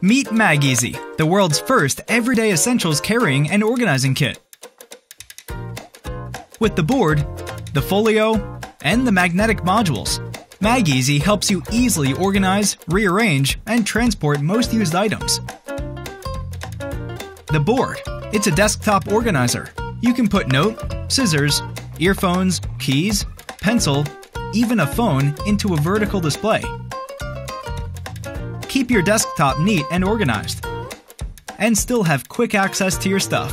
Meet MagEasy, the world's first everyday essentials carrying and organizing kit. With the board, the folio, and the magnetic modules, MagEasy helps you easily organize, rearrange, and transport most used items. The board. It's a desktop organizer. You can put note, scissors, earphones, keys, pencil, even a phone into a vertical display. Keep your desktop neat and organized, and still have quick access to your stuff.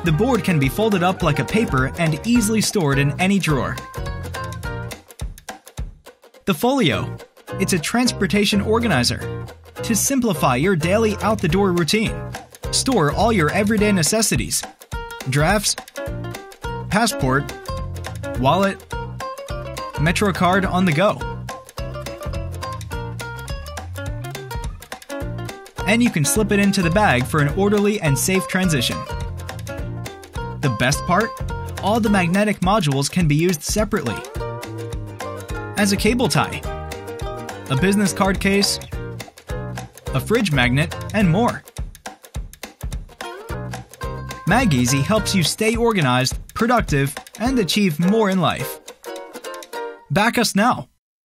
The board can be folded up like a paper and easily stored in any drawer. The folio. It's a transportation organizer. To simplify your daily out-the-door routine, store all your everyday necessities, drafts, passport, wallet, Metro card on the go. And you can slip it into the bag for an orderly and safe transition. The best part? All the magnetic modules can be used separately. As a cable tie, a business card case, a fridge magnet, and more. MagEasy helps you stay organized, productive, and achieve more in life. Back us now.